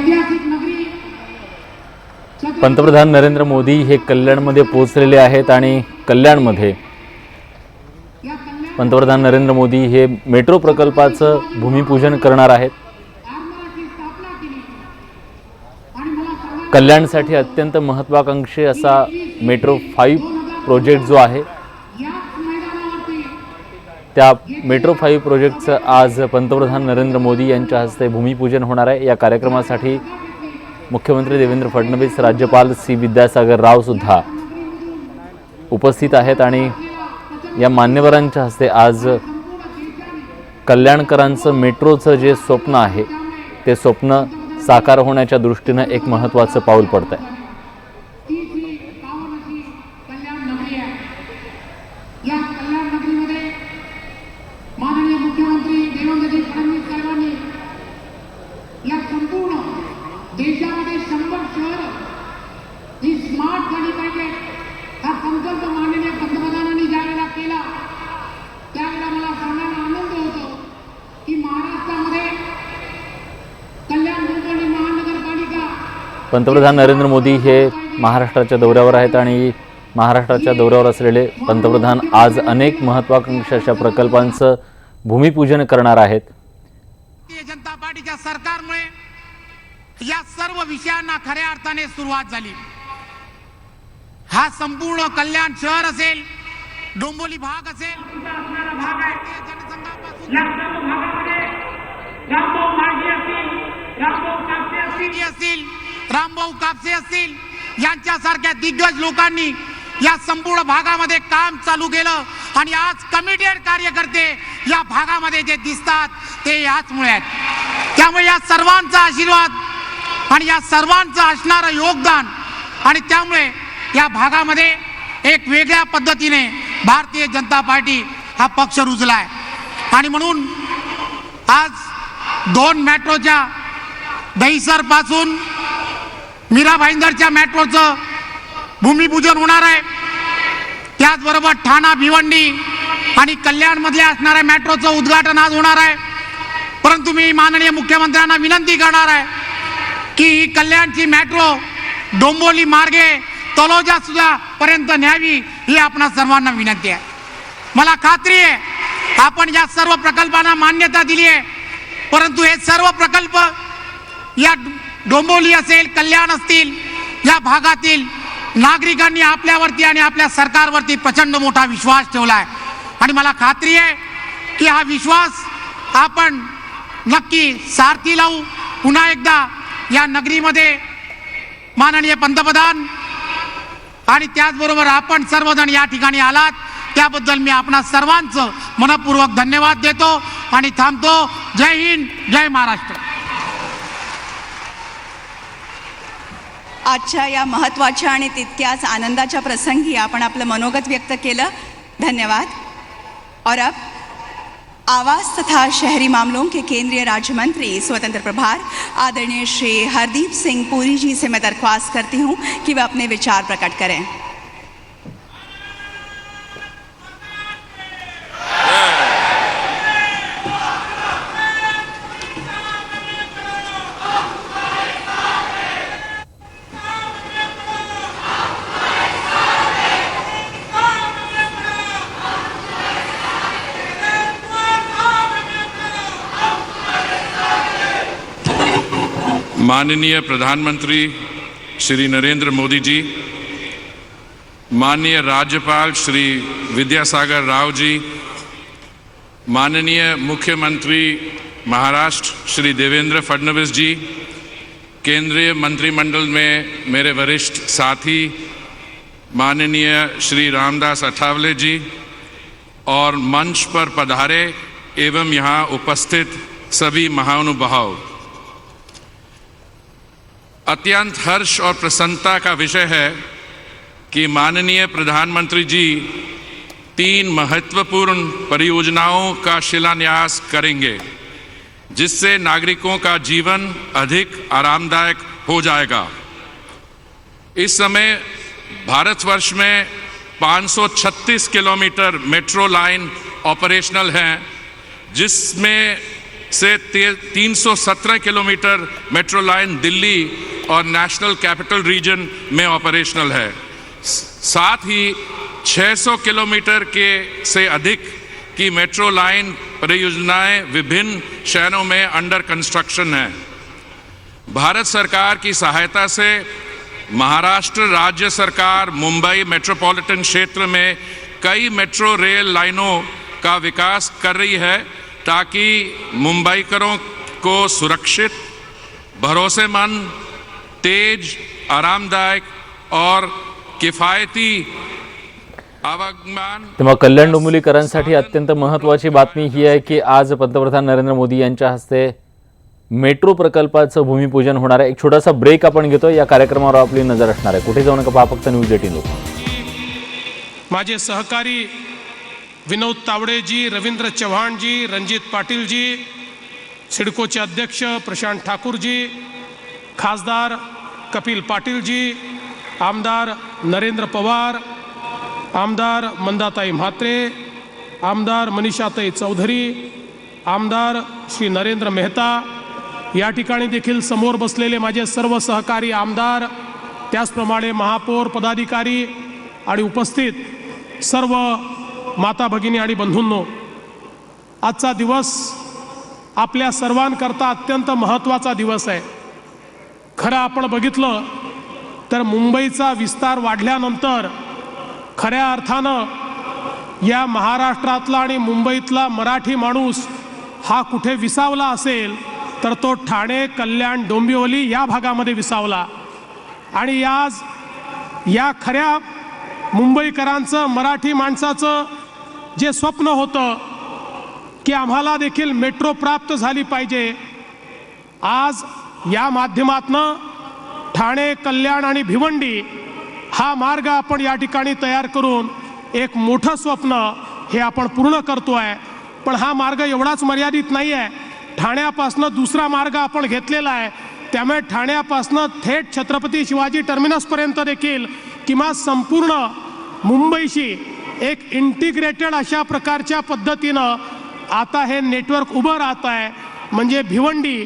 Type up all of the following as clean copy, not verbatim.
ऐतिहासिक नगरी पंतप्रधान नरेंद्र मोदी हे कल्याणमध्ये पोहोचलेले आहेत आणि कल्याणमध्ये पंतप्रधान नरेंद्र मोदी हे मेट्रो प्रकल्पाचं भूमिपूजन करणार आहेत। कल्याणसाठी अत्यंत महत्त्वाकांक्षी असा मेट्रो 5 प्रोजेक्ट जो आहे त्या मेट्रो 5 प्रोजेक्टचं आज पंतप्रधान नरेंद्र मोदी यांच्या हस्ते भूमिपूजन होणार आहे। या कार्यक्रमासाठी मुख्यमंत्री देवेंद्र फडणवीस, राज्यपाल सी विद्यासागर राव सुद्धा उपस्थित आहेत आणि या मान्यवरांच्या हस्ते आज कल्याणकरांचं मेट्रोचं जे स्वप्न आहे ते स्वप्न साकार होण्याच्या दृष्टीने एक महत्त्वाचं पाऊल पडत आहे। या कल्याण नगरीमध्ये माननीय मुख्यमंत्री देवेंद्रजी फडणवीस साहेबांनी या संपूर्ण देशामध्ये 100 शहर ही स्मार्ट झाली पाहिजे हा संकल्प माननीय पंतप्रधानांनी ज्यावेळेला केला त्यावेळेला मला सांगायला आनंद होतो की महाराष्ट्रामध्ये कल्याण डोंबिवली महानगरपालिका पंतप्रधान नरेंद्र मोदी हे महाराष्ट्राच्या दौऱ्यावर आहेत आणि महाराष्ट्राच्या दौऱ्यावर असलेले पंतप्रधान आज अनेक महत्त्वाकांक्षी अशा प्रकल्पांचं भूमिपूजन करणार आहेत। भारतीय जनता पार्टीच्या सरकारमुळे या सर्व विषयांना खऱ्या अर्थाने सुरुवात झाली। हा संपूर्ण कल्याण शहर असेल, डोंबिवली भाग असेल, जनसंघापासून या सर्व भागामध्ये रामभाऊ माळी असतील, रामभाऊ कापसे असतील यांच्यासारख्या दिग्गज लोकांनी या संपूर्ण भागामध्ये काम चालू केलं आणि आज कमिटेड कार्यकर्ते या भागामध्ये जे दिसतात ते याचमुळे आहेत। त्यामुळे या सर्वांचा आशीर्वाद आणि या सर्वांचं असणारं योगदान आणि त्यामुळे या भागामध्ये एक वेगळ्या पद्धतीने भारतीय जनता पार्टी हा पक्ष रुजलाय आणि म्हणून आज 2 मेट्रोच्या दहिसर पासून मीरा भाईंदरच्या मेट्रोचं भूमिपूजन होणार आहे। त्याचबरोबर ठाणा भिवंडी आणि कल्याणमधल्या असणाऱ्या मेट्रोचं उद्घाटन आज होणार आहे। परंतु मी माननीय मुख्यमंत्र्यांना विनंती करणार आहे की ही कल्याणची मेट्रो डोंबिवली मार्गे तलोजा सुद्धा पर्यंत न्यावी ही आपणा सर्वांना विनंती आहे। मला खात्री आहे आपण या सर्व प्रकल्पांना मान्यता दिली आहे, परंतु हे सर्व प्रकल्प या डोंबिवली असेल, कल्याण असतील या भागातील नागरिकांनी आपल्यावरती आणि आपल्या सरकारवरती प्रचंड मोठा विश्वास ठेवला आहे आणि मला खात्री आहे की हा विश्वास आपण नक्की सारथी लावू। पुन्हा एकदा या नगरीमध्ये माननीय पंतप्रधान आणि त्याचबरोबर आपण सर्वजण या ठिकाणी आलात त्याबद्दल मी आपणा सर्वांचं मनपूर्वक धन्यवाद देतो आणि थांबतो। जय हिंद, जय महाराष्ट्र। आजच्या या महत्त्वाच्या आणि तितक्याच आनंदाच्या प्रसंगी आपण आपलं मनोगत व्यक्त केलं, धन्यवाद। और अब आवास तथा शहरी मामलों के केंद्रीय राज्य मंत्री स्वतंत्र प्रभार आदरणीय श्री हरदीप सिंह पुरी जी से मैं दरख्वास्त करती हूं कि वे अपने विचार प्रकट करें। माननीय प्रधानमंत्री श्री नरेंद्र मोदी जी, माननीय राज्यपाल श्री विद्यासागर राव जी, माननीय मुख्यमंत्री महाराष्ट्र श्री देवेंद्र फडणवीस जी, केंद्रीय मंत्रिमंडल में मेरे वरिष्ठ साथी माननीय श्री रामदास अठावले जी और मंच पर पधारे एवं यहाँ उपस्थित सभी महानुभाव, अत्यंत हर्ष और प्रसन्नता का विषय है कि माननीय प्रधानमंत्री जी 3 महत्वपूर्ण परियोजनाओं का शिलान्यास करेंगे जिससे नागरिकों का जीवन अधिक आरामदायक हो जाएगा। इस समय भारतवर्ष में 536 किलोमीटर मेट्रो लाइन ऑपरेशनल हैं, जिसमें से 317 किलोमीटर मेट्रो लाइन दिल्ली और नेशनल कैपिटल रीजन में ऑपरेशनल है। साथ ही 600 किलोमीटर से अधिक की मेट्रो लाइन परियोजनाएं विभिन्न शहरों में अंडर कंस्ट्रक्शन है। भारत सरकार की सहायता से महाराष्ट्र राज्य सरकार मुंबई मेट्रोपॉलिटन क्षेत्र में कई मेट्रो रेल लाइनों का विकास कर रही है ताकि मुंबईकरों को सुरक्षित, भरोसेमंद, तेज, आरामदायक और किफायती आवागमन। तेव्हा कल्याण डोंबिवलीकरांसाठी अत्यंत महत्त्वाची बातमी ही आहे की आज पंतप्रधान नरेंद्र मोदी यांच्या हस्ते मेट्रो प्रकल्पाचं भूमिपूजन होणार आहे। एक छोटासा ब्रेक आपण घेतो, या कार्यक्रमावर आपली नजर असणार आहे। कुठे जाऊ नका, पहा फक्त न्यूज 18 लोक। माझे सहकारी विनोद तावडेजी, रवींद्र चव्हाणजी, रणजित पाटीलजी, सिडकोचे अध्यक्ष प्रशांत ठाकूरजी, खासदार कपिल पाटीलजी, आमदार नरेंद्र पवार, आमदार मंदाताई म्हात्रे, आमदार मनीषाताई चौधरी, आमदार श्री नरेंद्र मेहता, या ठिकाणी देखील समोर बसलेले माझे सर्व सहकारी आमदार, त्याचप्रमाणे महापौर पदाधिकारी आणि उपस्थित सर्व माता भगिनी आणि बंधूंनो, आजचा दिवस आपल्या सर्वांकरता अत्यंत महत्त्वाचा दिवस आहे। खरं आपण बघितलं तर मुंबईचा विस्तार वाढल्यानंतर खऱ्या अर्थानं या महाराष्ट्रातला आणि मुंबईतला मराठी माणूस हा कुठे विसावला असेल तर तो ठाणे, कल्याण, डोंबिवली या भागामध्ये विसावला। आणि आज या खऱ्या मुंबईकरांचं, मराठी माणसाचं जे स्वप्न होतं की आम्हाला देखील मेट्रो प्राप्त झाली पाहिजे, आज या माध्यमातनं ठाणे, कल्याण आणि भिवंडी हा मार्ग आपण या ठिकाणी तयार करून एक मोठं स्वप्न हे आपण पूर्ण करतोय। पण हा मार्ग एवढाच मर्यादित नाही आहे, ठाण्यापासून दुसरा मार्ग आपण घेतलेला आहे। त्यामुळे ठाण्यापासून थेट छत्रपती शिवाजी टर्मिनसपर्यंत देखील किंवा संपूर्ण मुंबईशी एक इंटिग्रेटेड अशा प्रकारच्या पद्धतीनं आता हे नेटवर्क उभं राहत आहे। म्हणजे भिवंडी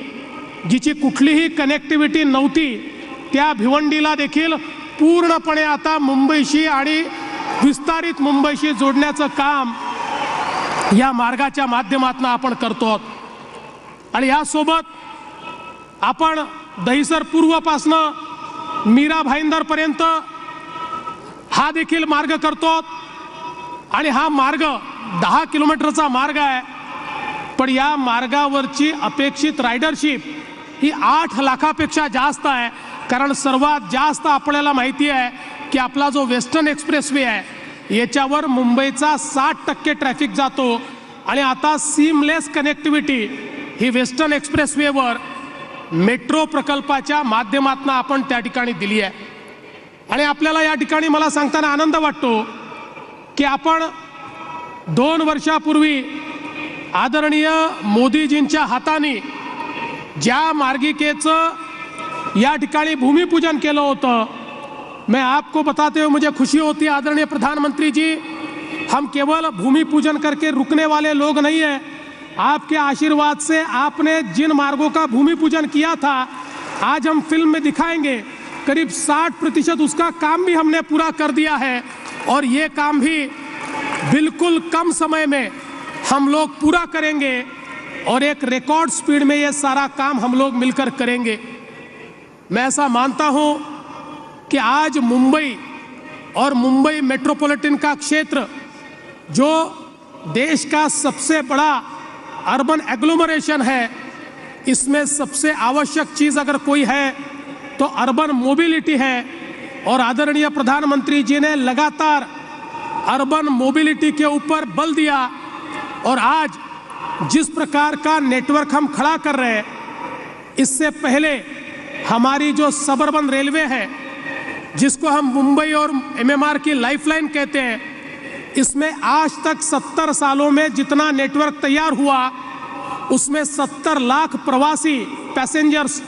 जिची कुठलीही कनेक्टिव्हिटी नव्हती त्या भिवंडीला देखील पूर्णपणे आता मुंबईशी आणि विस्तारित मुंबईशी जोडण्याचं काम या मार्गाच्या माध्यमातून आपण करतो। आणि यासोबत आपण दहिसर पूर्वपासून मीरा भाईंदरपर्यंत हा देखील मार्ग करतो। आणि हा मार्ग 10 किलोमीटरचा मार्ग आहे, पण या मार्गावरची अपेक्षित रायडरशिप ही 8 लाखापेक्षा जास्त आहे। कारण सर्वात जास्त आपल्याला माहिती आहे की आपला जो वेस्टर्न एक्सप्रेसवे आहे याच्यावर मुंबईचा 60% ट्रॅफिक जातो। आणि आता सीमलेस कनेक्टिव्हिटी ही वेस्टर्न एक्सप्रेसवेवर मेट्रो प्रकल्पाच्या माध्यमातून आपण त्या ठिकाणी दिली आहे। आणि आपल्याला या ठिकाणी मला सांगताना आनंद वाटतो की आपण 2 वर्षापूर्वी आदरणीय मोदीजींच्या हाताने ज्या मार्गिकेचं या ठिकाणी भूमिपूजन केलं होतं, मैं आपको बताते हुए मुझे खुशी होती है आदरणीय प्रधानमंत्री जी, हम केवल भूमि पूजन करके रुकने वाले लोग नहीं हैं। आपके आशीर्वाद से आपने जिन मार्गों का भूमि पूजन किया था आज हम फिल्म में दिखाएंगे, करीब 60% उसका काम भी हमने पूरा कर दिया है। और ये काम भी बिल्कुल कम समय में हम लोग पूरा करेंगे और एक रिकॉर्ड स्पीड में ये सारा काम हम लोग मिलकर करेंगे। मैं ऐसा मानता हूँ कि आज मुंबई और मुंबई मेट्रोपॉलिटन का क्षेत्र जो देश का सबसे बड़ा अर्बन एग्लोमरेशन है, इसमें सबसे आवश्यक चीज़ अगर कोई है तो अर्बन मोबिलिटी है। और आदरणीय प्रधानमंत्री जी ने लगातार अर्बन मोबिलिटी के ऊपर बल दिया। और आज जिस प्रकार का नेटवर्क हम खड़ा कर रहे हैं, इससे पहले हमारी जो सबअर्बन रेलवे है जिसको हम मुंबई और MMR की लाइफलाइन कहते हैं, इसमें आज तक 70 सालों में जितना नेटवर्क तैयार हुआ उसमें 70 लाख प्रवासी पैसेंजर्स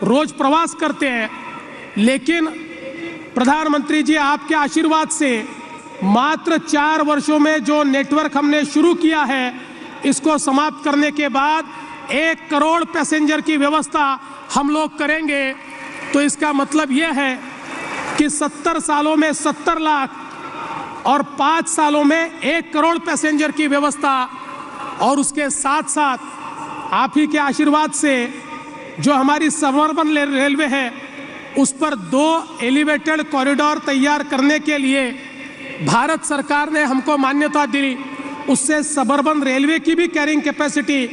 रोज प्रवास करते हैं। लेकिन प्रधानमंत्री जी आपके आशीर्वाद से मात्र 4 वर्षों में जो नेटवर्क हमने शुरू किया है, इसको समाप्त करने के बाद 1 करोड़ पैसेंजर की व्यवस्था हम लोग करेंगे, तो इसका मतलब यह है कि 70 सालों में 70 लाख और 5 सालों में 1 करोड़ पैसेंजर की व्यवस्था। और उसके साथ साथ आप ही के आशीर्वाद से जो हमारी सबअर्बन रेलवे है उस पर 2 एलिवेटेड कॉरिडोर तैयार करने के लिए भारत सरकार ने हमको मान्यता दी। उससे सबअर्बन रेलवे की भी कैरिंग कैपेसिटी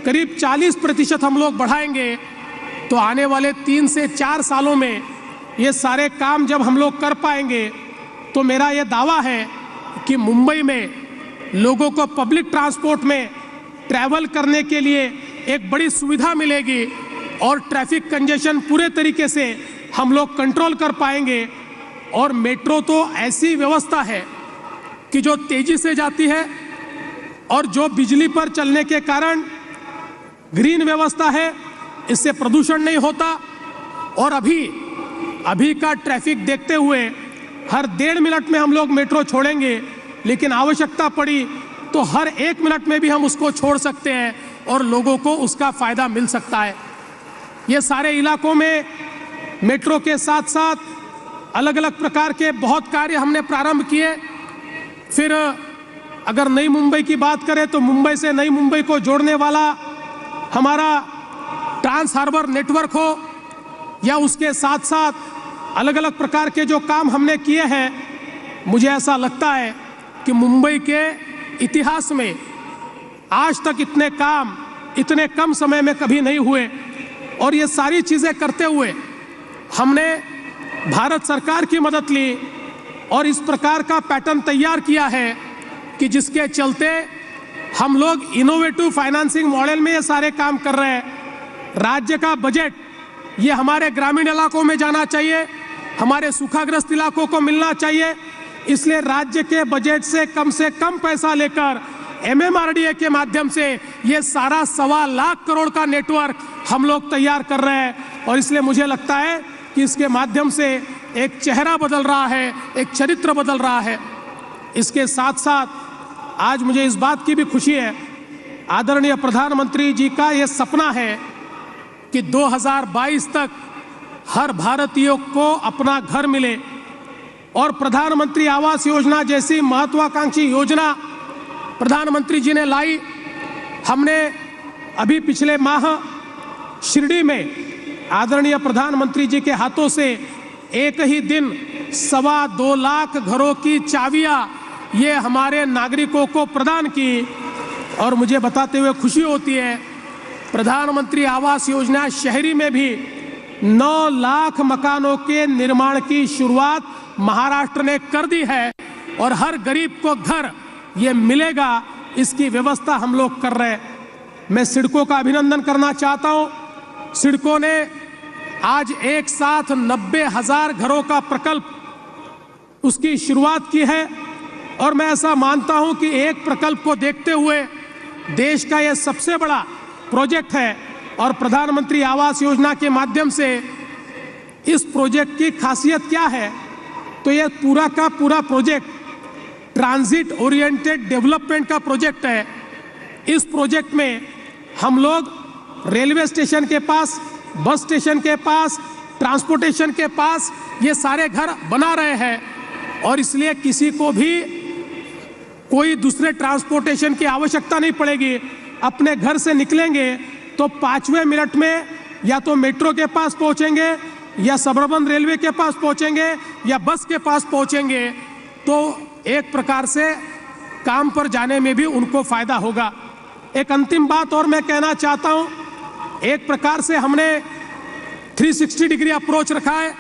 करीब 40% हम लोग बढ़ाएंगे। तो आने वाले 3 से 4 सालों में ये सारे काम जब हम लोग कर पाएंगे तो मेरा ये दावा है कि मुंबई में लोगों को पब्लिक ट्रांसपोर्ट में ट्रैवल करने के लिए एक बड़ी सुविधा मिलेगी और ट्रैफिक कंजेशन पूरे तरीके से हम लोग कंट्रोल कर पाएंगे। और मेट्रो तो ऐसी व्यवस्था है कि जो तेजी से जाती है और जो बिजली पर चलने के कारण ग्रीन व्यवस्था है, इससे प्रदूषण नहीं होता। और अभी का ट्रैफिक देखते हुए हर 1.5 मिनट में हम लोग मेट्रो छोड़ेंगे, लेकिन आवश्यकता पड़ी तो हर 1 मिनट में भी हम उसको छोड़ सकते हैं और लोगों को उसका फायदा मिल सकता है। ये सारे इलाकों में मेट्रो के साथ साथ अलग अलग प्रकार के बहुत कार्य हमने प्रारंभ किए। फिर अगर नई मुंबई की बात करें तो मुंबई से नई मुंबई को जोड़ने वाला हमारा ट्रांस हार्बर नेटवर्क हो, या उसके साथ साथ अलग अलग प्रकार के जो काम हमने किए हैं, मुझे ऐसा लगता है कि मुंबई के इतिहास में आज तक इतने काम इतने कम समय में कभी नहीं हुए। और ये सारी चीज़ें करते हुए हमने भारत सरकार की मदद ली और इस प्रकार का पैटर्न तैयार किया है कि जिसके चलते हम लोग इनोवेटिव फाइनेंसिंग मॉडल में ये सारे काम कर रहे हैं। राज्य का बजट ये हमारे ग्रामीण इलाकों में जाना चाहिए, हमारे सूखाग्रस्त इलाकों को मिलना चाहिए। इसलिए राज्य के बजट से कम पैसा लेकर MMRDA के माध्यम से ये सारा 1.25 लाख करोड़ का नेटवर्क हम लोग तैयार कर रहे हैं। और इसलिए मुझे लगता है कि इसके माध्यम से एक चेहरा बदल रहा है, एक चरित्र बदल रहा है। इसके साथ साथ आज मुझे इस बात की भी खुशी है, आदरणीय प्रधानमंत्री जी का ये सपना है कि 2022 तक हर भारतीय को अपना घर मिले। और प्रधानमंत्री आवास योजना जैसी महत्वाकांक्षी योजना प्रधानमंत्री जी ने लाई। हमने अभी पिछले माह शिरडी में आदरणीय प्रधानमंत्री जी के हाथों से एक ही दिन 2.25 लाख घरों की चाबियां ये हमारे नागरिकों को प्रदान की। और मुझे बताते हुए खुशी होती है, प्रधानमंत्री आवास योजना शहरी में भी 9 लाख मकानों के निर्माण की शुरुआत महाराष्ट्र ने कर दी है। और हर गरीब को घर ये मिलेगा, इसकी व्यवस्था हम लोग कर रहे हैं। मैं सिडको का अभिनंदन करना चाहता हूँ। सिडको ने आज एक साथ 90,000 घरों का प्रकल्प उसकी शुरुआत की है। और मैं ऐसा मानता हूँ कि एक प्रकल्प को देखते हुए देश का ये सबसे बड़ा प्रोजेक्ट है। और प्रधानमंत्री आवास योजना के माध्यम से इस प्रोजेक्ट की खासियत क्या है, तो ये पूरा का पूरा प्रोजेक्ट ट्रांजिट ओरिएंटेड डेवलपमेंट का प्रोजेक्ट है। इस प्रोजेक्ट में हम लोग रेलवे स्टेशन के पास, बस स्टेशन के पास, ट्रांसपोर्टेशन के पास ये सारे घर बना रहे हैं। और इसलिए किसी को भी कोई दूसरे ट्रांसपोर्टेशन की आवश्यकता नहीं पड़ेगी। अपने घर से निकलेंगे तो 5वें मिनट में या तो मेट्रो के पास पहुंचेंगे, या सबअर्बन रेलवे के पास पहुंचेंगे, या बस के पास पहुंचेंगे। तो एक प्रकार से काम पर जाने में भी उनको फायदा होगा। एक अंतिम बात और मैं कहना चाहता हूं, एक प्रकार से हमने 360 डिग्री अप्रोच रखा है।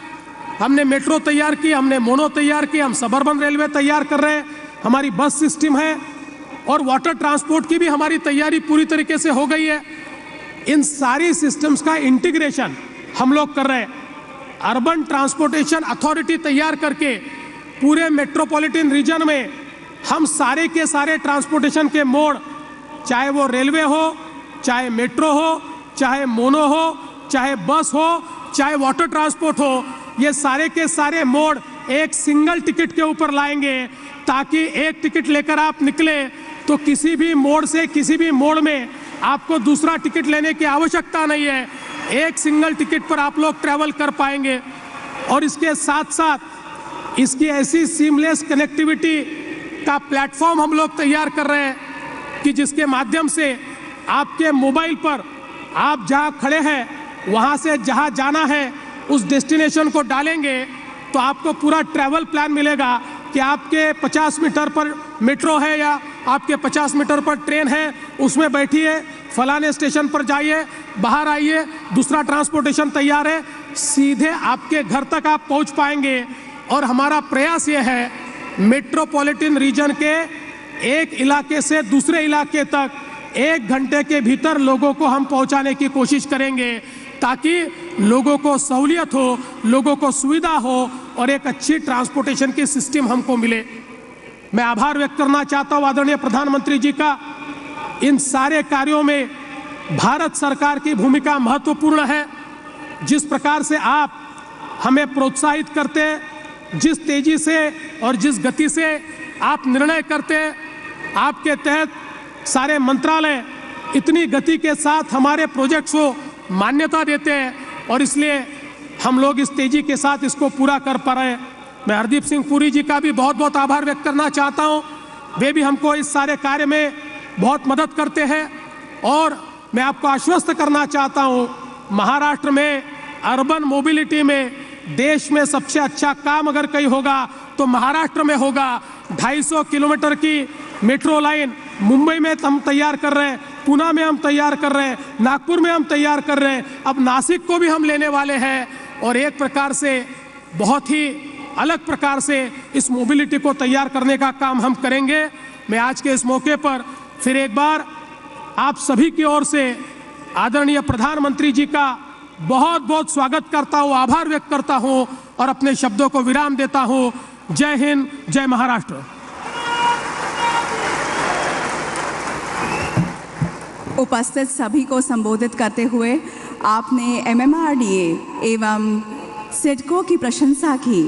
हमने मेट्रो तैयार की, हमने मोनो तैयार की, हम सबअर्बन रेलवे तैयार कर रहे हैं, हमारी बस सिस्टम है और वाटर ट्रांसपोर्ट की भी हमारी तैयारी पूरी तरीके से हो गई है। इन सारी सिस्टम्स का इंटीग्रेशन हम लोग कर रहे हैं। अर्बन ट्रांसपोर्टेशन अथॉरिटी तैयार करके पूरे मेट्रोपॉलिटन रीजन में हम सारे के सारे ट्रांसपोर्टेशन के मोड, चाहे वो रेलवे हो, चाहे मेट्रो हो, चाहे मोनो हो, चाहे बस हो, चाहे वाटर ट्रांसपोर्ट हो, ये सारे के सारे मोड एक सिंगल टिकट के ऊपर लाएंगे, ताकि एक टिकट लेकर आप निकले तो किसी भी मोड से किसी भी मोड में आपको दूसरा टिकट लेने की आवश्यकता नहीं है। एक सिंगल टिकट पर आप लोग ट्रैवल कर पाएंगे। और इसके साथ साथ इसकी ऐसी सीमलेस कनेक्टिविटी का प्लेटफॉर्म हम लोग तैयार कर रहे हैं कि जिसके माध्यम से आपके मोबाइल पर आप जहां खड़े हैं वहां से जहां जाना है उस डेस्टिनेशन को डालेंगे तो आपको पूरा ट्रैवल प्लान मिलेगा कि आपके 50 मीटर पर मेट्रो है या आपके 50 मीटर पर ट्रेन है, उसमें बैठिए, फलाने स्टेशन पर जाइए, बाहर आइए, दूसरा ट्रांसपोर्टेशन तैयार है, सीधे आपके घर तक आप पहुंच पाएंगे। और हमारा प्रयास ये है मेट्रोपॉलिटन रीजन के एक इलाके से दूसरे इलाके तक 1 घंटे के भीतर लोगों को हम पहुंचाने की कोशिश करेंगे ताकि लोगों को सहूलियत हो, लोगों को सुविधा हो और एक अच्छी ट्रांसपोर्टेशन की सिस्टम हमको मिले। मैं आभार व्यक्त करना चाहता हूं आदरणीय प्रधानमंत्री जी का। इन सारे कार्यों में भारत सरकार की भूमिका महत्वपूर्ण है। जिस प्रकार से आप हमें प्रोत्साहित करते हैं, जिस तेजी से और जिस गति से आप निर्णय करते हैं, आपके तहत सारे मंत्रालय इतनी गति के साथ हमारे प्रोजेक्ट्स को मान्यता देते हैं और इसलिए हम लोग इस तेजी के साथ इसको पूरा कर पा रहे हैं। मैं हरदीप सिंह पुरी जी का भी बहुत बहुत आभार व्यक्त करना चाहता हूं। वे भी हमको इस सारे कार्य में बहुत मदद करते हैं और मैं आपको आश्वस्त करना चाहता हूं, महाराष्ट्र में अर्बन मोबिलिटी में देश में सबसे अच्छा काम अगर कहीं होगा तो महाराष्ट्र में होगा। 250 किलोमीटर की मेट्रो लाइन मुंबई में हम तैयार कर रहे हैं, पुणे में हम तैयार कर रहे हैं, नागपुर में हम तैयार कर रहे हैं, अब नासिक को भी हम लेने वाले हैं और एक प्रकार से बहुत ही अलग प्रकार से इस मोबिलिटी को तैयार करने का काम हम करेंगे। मैं आज के इस मौके पर फिर एक बार आप सभी की ओर से आदरणीय प्रधानमंत्री जी का बहुत बहुत स्वागत करता हूँ, आभार व्यक्त करता हूँ और अपने शब्दों को विराम देता हूँ। जय हिंद, जय महाराष्ट्र। उपस्थित सभी को संबोधित करते हुए आपने MMRDA एवं सिडको की प्रशंसा की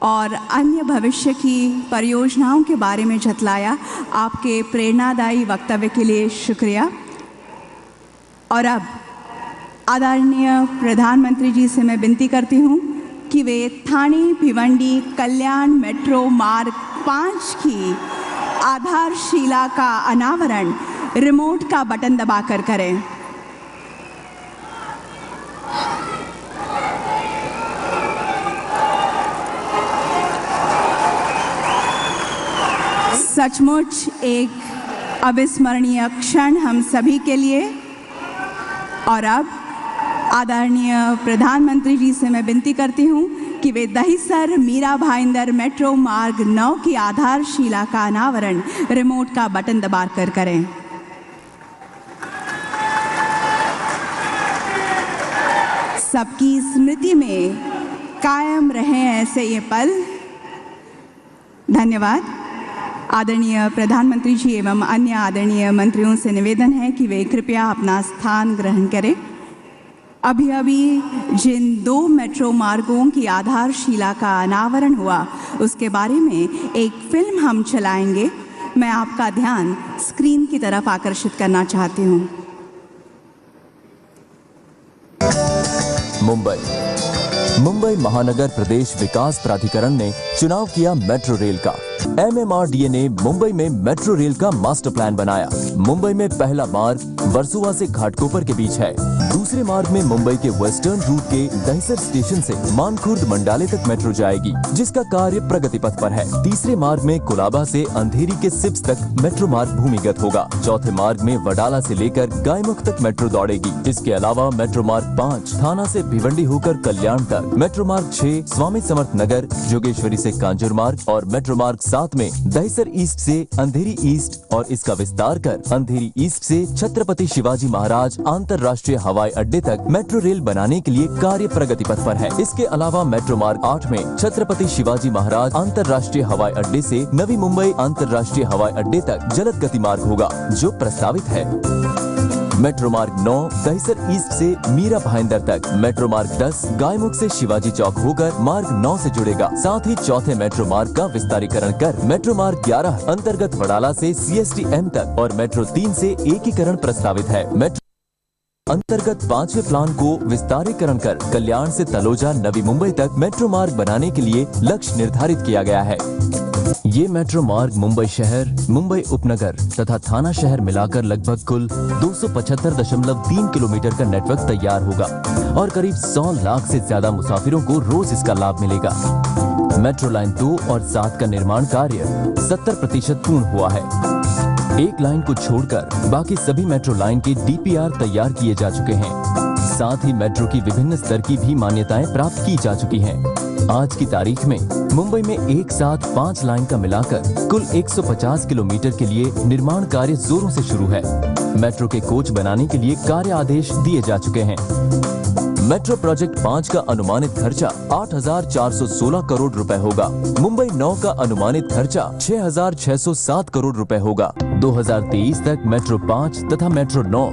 और अन्य भविष्य की परियोजनाओं के बारे में झतलाया। आपके प्रेरणादायी वक्तव्य के लिए शुक्रिया। और अब आदरणीय प्रधानमंत्री जी से मैं विनती करती हूँ कि वे ठाणे भिवंडी कल्याण मेट्रो मार्ग 5 की आधारशिला का अनावरण रिमोट का बटन दबाकर करें। सचमुच एक अविस्मरणीय क्षण हम सभी के लिए। और अब आदरणीय प्रधानमंत्री जी से मैं विनती करती हूँ कि वे दहिसर मीरा भाईंदर मेट्रो मार्ग 9 की आधारशिला का अनावरण रिमोट का बटन दबाकर करें। सबकी स्मृति में कायम रहे ऐसे ये पल। धन्यवाद। आदरणीय प्रधानमंत्री जी एवं अन्य आदरणीय मंत्रियों से निवेदन है कि वे कृपया अपना स्थान ग्रहण करें। अभी जिन 2 मेट्रो मार्गों की आधारशिला का अनावरण हुआ उसके बारे में एक फिल्म हम चलाएंगे। मैं आपका ध्यान स्क्रीन की तरफ आकर्षित करना चाहती हूँ। मुंबई महानगर प्रदेश विकास प्राधिकरण ने चुनाव किया मेट्रो रेल का। MMRDA ने मुंबई में मेट्रो रेल का मास्टर प्लान बनाया। मुंबई में पहला मार्ग वर्सोवा से घाटकोपर के बीच है। दूसरे मार्ग में मुंबई के वेस्टर्न रूट के दहिसर स्टेशन से मानखुर्द मंडाले तक मेट्रो जाएगी, जिसका कार्य प्रगति पथ पर है। तीसरे मार्ग में कोलाबा से अंधेरी के सिप्स तक मेट्रो मार्ग भूमिगत होगा। चौथे मार्ग में वडाला से लेकर गायमुख तक मेट्रो दौड़ेगी। इसके अलावा मेट्रो मार्ग 5 थाना से भिवंडी होकर कल्याण तक, मेट्रो मार्ग 6 स्वामी समर्थ नगर जोगेश्वरी से कांजूर मार्ग और मेट्रो मार्ग 7 में दहिसर ईस्ट से अंधेरी ईस्ट और इसका विस्तार कर अंधेरी ईस्ट से छत्रपति शिवाजी महाराज अंतर्राष्ट्रीय हवाई अड्डे तक मेट्रो रेल बनाने के लिए कार्य प्रगति पथ पर है। इसके अलावा मेट्रो मार्ग 8 में छत्रपति शिवाजी महाराज अंतर्राष्ट्रीय हवाई अड्डे से नवी मुंबई अंतर्राष्ट्रीय हवाई अड्डे तक जलद गति मार्ग होगा, जो प्रस्तावित है। मेट्रो मार्ग 9 दहिसर ईस्ट से मीरा भाईंदर तक, मेट्रो मार्ग 10 गायमुख से शिवाजी चौक होकर मार्ग 9 से जुड़ेगा। साथ ही चौथे मेट्रो मार्ग का विस्तारीकरण कर मेट्रो मार्ग 11 अंतर्गत वडाला से CSTM तक और मेट्रो 3 से एकीकरण प्रस्तावित है। मेट्रो अंतर्गत 5वें प्लान को विस्तारीकरण कर कल्याण से तलोजा नवी मुंबई तक मेट्रो मार्ग बनाने के लिए लक्ष्य निर्धारित किया गया है। ये मेट्रो मार्ग मुंबई शहर, मुंबई उपनगर तथा थाना शहर मिलाकर लगभग कुल 275.3 किलोमीटर का नेटवर्क तैयार होगा और करीब 100 लाख से ज्यादा मुसाफिरों को रोज इसका लाभ मिलेगा। मेट्रो लाइन 2 और 7 का निर्माण कार्य 70% पूर्ण हुआ है। एक लाइन को छोड़कर बाकी सभी मेट्रो लाइन के DPR तैयार किए जा चुके हैं। साथ ही मेट्रो की विभिन्न स्तर की भी मान्यताएं प्राप्त की जा चुकी हैं। आज की तारीख में मुंबई में एक साथ 5 लाइन का मिलाकर कुल 150 किलोमीटर के लिए निर्माण कार्य जोरों से शुरू है। मेट्रो के कोच बनाने के लिए कार्य आदेश दिए जा चुके हैं। मेट्रो प्रोजेक्ट 5 का अनुमानित खर्चा 8,416 करोड़ रुपए होगा। मुंबई 9 का अनुमानित खर्चा 6,607 करोड़ रुपए होगा। 2023 तक मेट्रो 5 तथा मेट्रो 9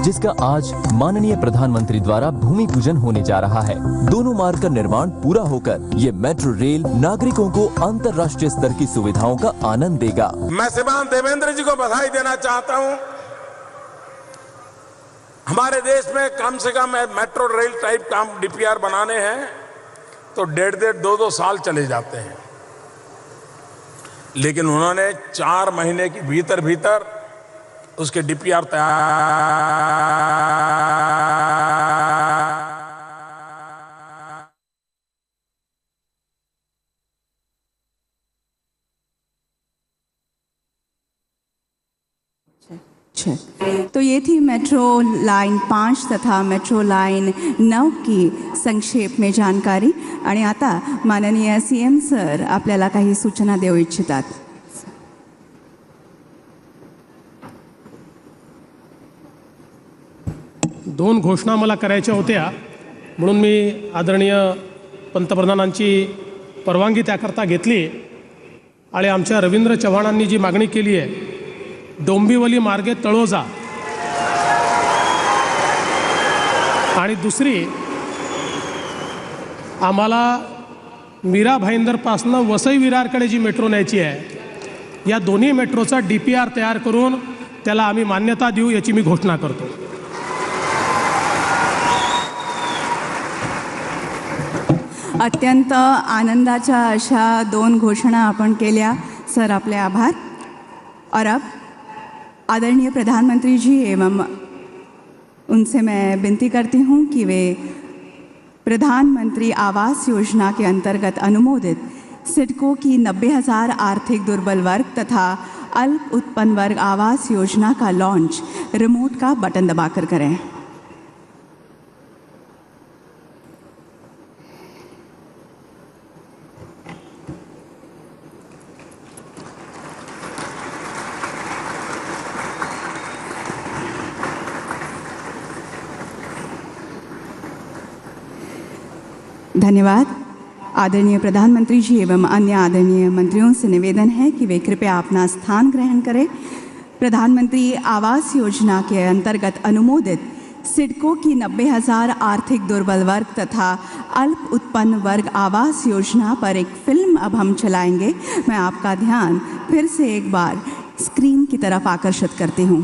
जिसका आज माननीय प्रधानमंत्री द्वारा भूमि पूजन होने जा रहा है। दोनों मार्ग का निर्माण पूरा होकर ये मेट्रो रेल नागरिकों को अंतर्राष्ट्रीय स्तर की सुविधाओं का आनंद देगा। मैं श्रीमान देवेंद्र जी को बधाई देना चाहता हूं। हमारे देश में कम से कम मेट्रो रेल टाइप काम DPR बनाने हैं तो 1.5-2 साल चले जाते हैं, लेकिन उन्होंने 4 महीने के भीतर उसके DPR तैयार। तो ये थी मेट्रो लाईन 5 तथा मेट्रो लाईन 9 की संक्षेप में जानकारी। आणि आता माननीय CM सर आपल्याला काही सूचना देऊ इच्छितात। दोन घोषणा मला करायच्या होत्या म्हणून मी आदरणीय पंतप्रधानांची परवानगी त्याकरता घेतली आणि आमच्या रवींद्र चव्हाणांनी जी मागणी केली आहे डोंबिवली मार्गे तळोजा आणि दुसरी आम्हाला मीरा भाईंदरपासनं वसई विरारकडे जी मेट्रो न्यायची आहे या दोन्ही मेट्रोचा DPR तयार करून त्याला आम्ही मान्यता देऊ याची मी घोषणा करतो। अत्यंत आनंदाच्या अशा 2 घोषणा आपण केल्या सर, आपले आभार। और अब आदरणीय प्रधानमंत्री जी एवं उनसे मैं विनती करती हूँ कि वे प्रधानमंत्री आवास योजना के अंतर्गत अनुमोदित सिडको की 90,000 आर्थिक दुर्बल वर्ग तथा अल्प उत्पन्न वर्ग आवास योजना का लॉन्च रिमोट का बटन दबाकर करें। धन्यवाद। आदरणीय प्रधानमंत्री जी एवं अन्य आदरणीय मंत्रियों से निवेदन है कि वे कृपया अपना स्थान ग्रहण करें। प्रधानमंत्री आवास योजना के अंतर्गत अनुमोदित सिडको की 90,000 आर्थिक दुर्बल वर्ग तथा अल्प उत्पन्न वर्ग आवास योजना पर एक फिल्म अब हम चलाएंगे। मैं आपका ध्यान फिर से एक बार स्क्रीन की तरफ आकर्षित करती हूँ।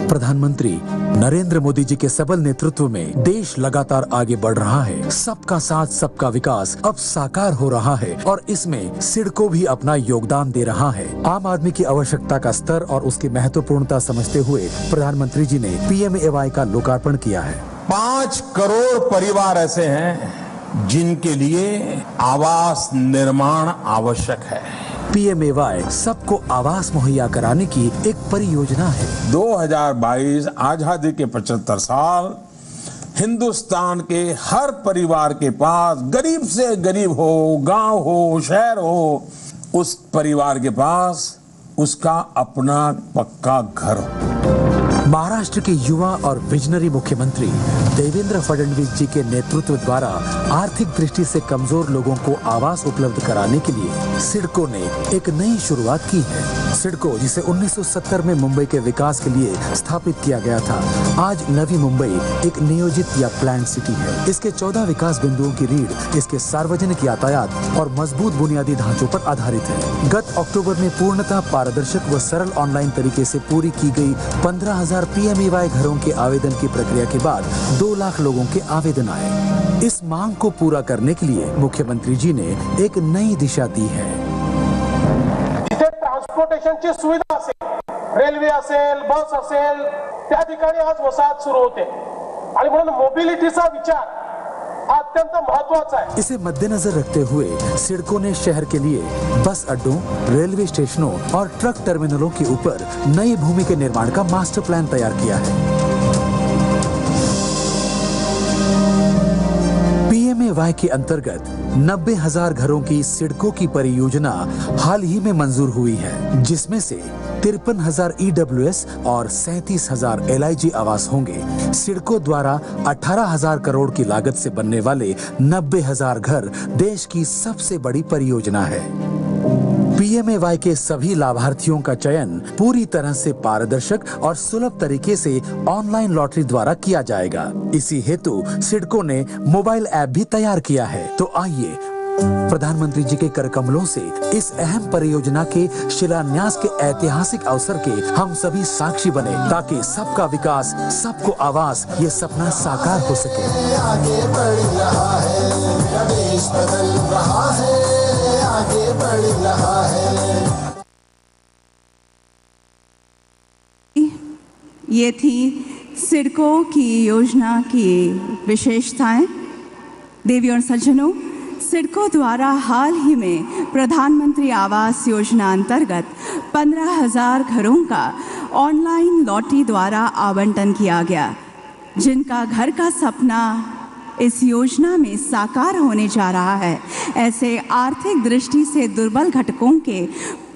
प्रधानमंत्री नरेंद्र मोदी जी के सबल नेतृत्व में देश लगातार आगे बढ़ रहा है। सबका साथ सबका विकास अब साकार हो रहा है और इसमें सिडको भी अपना योगदान दे रहा है। आम आदमी की आवश्यकता का स्तर और उसकी महत्वपूर्णता समझते हुए प्रधानमंत्री जी ने PMAY का लोकार्पण किया है। 5 करोड़ परिवार ऐसे हैं जिनके लिए आवास निर्माण आवश्यक है। PMAY सबको आवास मुहैया कराने की एक परियोजना है। 2022 आजादी के 75 साल हिंदुस्तान के हर परिवार के पास, गरीब से गरीब हो, गांव हो, शहर हो, उस परिवार के पास उसका अपना पक्का घर हो। महाराष्ट्र के युवा और विजनरी मुख्यमंत्री देवेंद्र फडणवीस जी के नेतृत्व द्वारा आर्थिक दृष्टि से कमजोर लोगों को आवास उपलब्ध कराने के लिए सिडको ने एक नई शुरुआत की है। सिडको, जिसे 1970 में मुंबई के विकास के लिए स्थापित किया गया था, आज नवी मुंबई एक नियोजित या प्लान सिटी है। इसके 14 विकास बिंदुओं की रीढ़ इसके सार्वजनिक यातायात और मजबूत बुनियादी ढांचों पर आधारित है। गत अक्टूबर में पूर्णतः पारदर्शक व सरल ऑनलाइन तरीके से पूरी की गई 15,000 PMAY घरों के आवेदन की प्रक्रिया के बाद 2 लाख लोगों के आवेदन आए। इस मांग को पूरा करने के लिए मुख्यमंत्री जी ने एक नई दिशा दी है। जिथे ट्रान्सपोर्टेशनची सुविधा असेल, रेल्वे असेल, बस असेल, त्या ठिकाणी आज वसाहत सुरू होते आणि म्हणून मोबिलिटीचा विचार अत्यंत महत्त्वाचा है। इसे मद्देनजर रखते हुए सिडको ने शहर के लिए बस अड्डों, रेलवे स्टेशनों और ट्रक टर्मिनलों के ऊपर नई भूमि के निर्माण का मास्टर प्लान तैयार किया है। PMAY के अंतर्गत 90,000 घरों की सिडको की परियोजना हाल ही में मंजूर हुई है, जिसमें से 53,000 EWS और 37,000 LIG आवास होंगे। सिडको द्वारा 18,000 करोड़ की लागत से बनने वाले 90,000 घर देश की सबसे बड़ी परियोजना है। PMAY के सभी लाभार्थियों का चयन पूरी तरह से पारदर्शक और सुलभ तरीके से ऑनलाइन लॉटरी द्वारा किया जाएगा। इसी हेतु सिडको ने मोबाइल ऐप भी तैयार किया है। तो आइए प्रधानमंत्री जी के कर कमलों से इस अहम परियोजना के शिलान्यास के ऐतिहासिक अवसर के हम सभी साक्षी बने, ताकि सबका विकास, सबको आवास, ये सपना साकार हो सके। आगे बढ़ रहा है, देश बदल रहा है, आगे बढ़ रहा है। ये थी सिडको की योजना की विशेषताएं। देवी और सज्जनों, सिडको द्वारा हाल ही में प्रधानमंत्री आवास योजना अंतर्गत 15,000 घरों का ऑनलाइन लॉटरी द्वारा आवंटन किया गया, जिनका घर का सपना इस योजना में साकार होने जा रहा है। ऐसे आर्थिक दृष्टि से दुर्बल घटकों के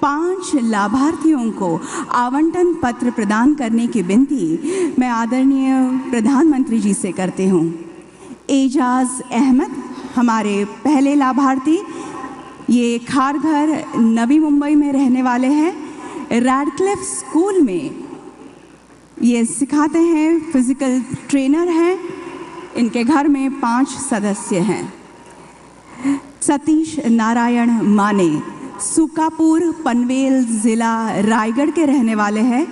5 लाभार्थियों को आवंटन पत्र प्रदान करने की विनती मैं आदरणीय प्रधानमंत्री जी से करती हूँ। एजाज अहमद हमारे पहले लाभार्थी, ये खारघर नवी मुंबई में रहने वाले हैं। रैडक्लिफ स्कूल में ये सिखाते हैं, फिजिकल ट्रेनर हैं। इनके घर में 5 सदस्य हैं। सतीश नारायण माने सुकापुर पनवेल ज़िला रायगढ़ के रहने वाले हैं।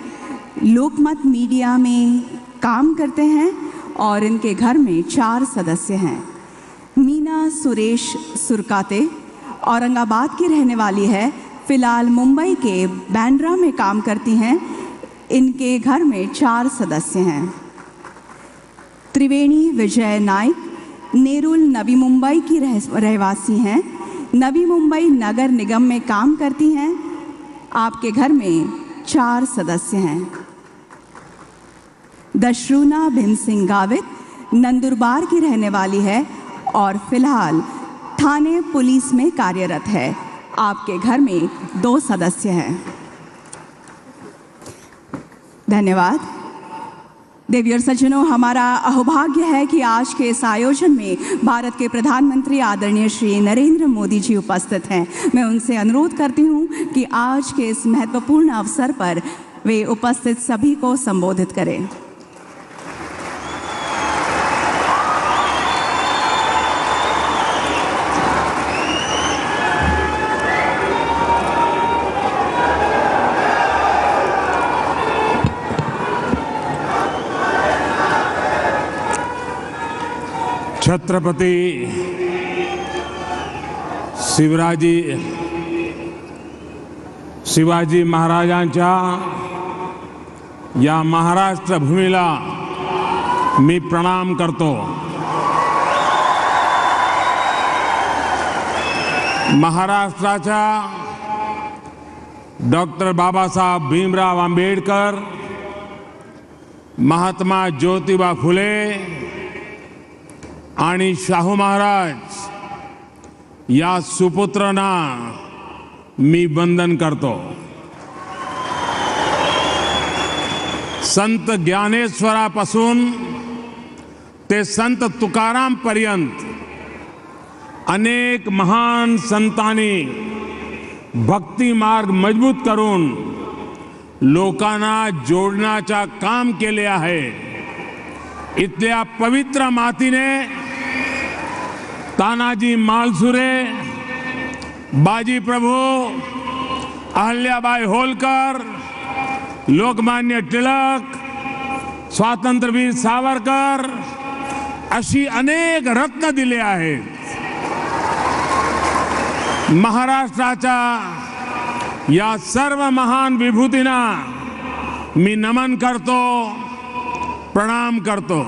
लोकमत मीडिया में काम करते हैं और इनके घर में 4 सदस्य हैं। मीना सुरेश सुरकाते औरंगाबाद की रहने वाली है, फिलहाल मुंबई के बांद्रा में काम करती हैं। इनके घर में 4 सदस्य हैं। त्रिवेणी विजय नाइक नेरुल नवी मुंबई की रहवासी हैं। नवी मुंबई नगर निगम में काम करती हैं। आपके घर में 4 सदस्य हैं। दशरूना भीम सिंह गावित नंदुरबार की रहने वाली है और फिलहाल थाने पुलिस में कार्यरत है। आपके घर में 2 सदस्य हैं। धन्यवाद। देवी और सज्जनों, हमारा अहोभाग्य है कि आज के इस आयोजन में भारत के प्रधानमंत्री आदरणीय श्री नरेंद्र मोदी जी उपस्थित हैं। मैं उनसे अनुरोध करती हूं कि आज के इस महत्वपूर्ण अवसर पर वे उपस्थित सभी को संबोधित करें। छत्रपती शिवाजी महाराजांच्या या महाराष्ट्र भूमीला मी प्रणाम करतो। महाराष्ट्राच्या डॉक्टर बाबासाहेब भीमराव आंबेडकर, महात्मा ज्योतिबा फुले आणि शाहू महाराज या सुपुत्रांना मी वंदन करतो। संत ज्ञानेश्वरापासून ते संत तुकाराम पर्यंत अनेक महान संतांनी भक्ती मार्ग मजबूत करून लोकांना जोडण्याचं काम केले आहे. इथल्या पवित्र मातीने तानाजी मालसुरे, बाजी प्रभू, अहल्याबाई होलकर, लोकमान्य टिळक, स्वातंत्र्यवीर सावरकर अशी अनेक रत्न दिले आहेत. महाराष्ट्राच्या या सर्व महान विभूतींना मी नमन करतो, प्रणाम करतो.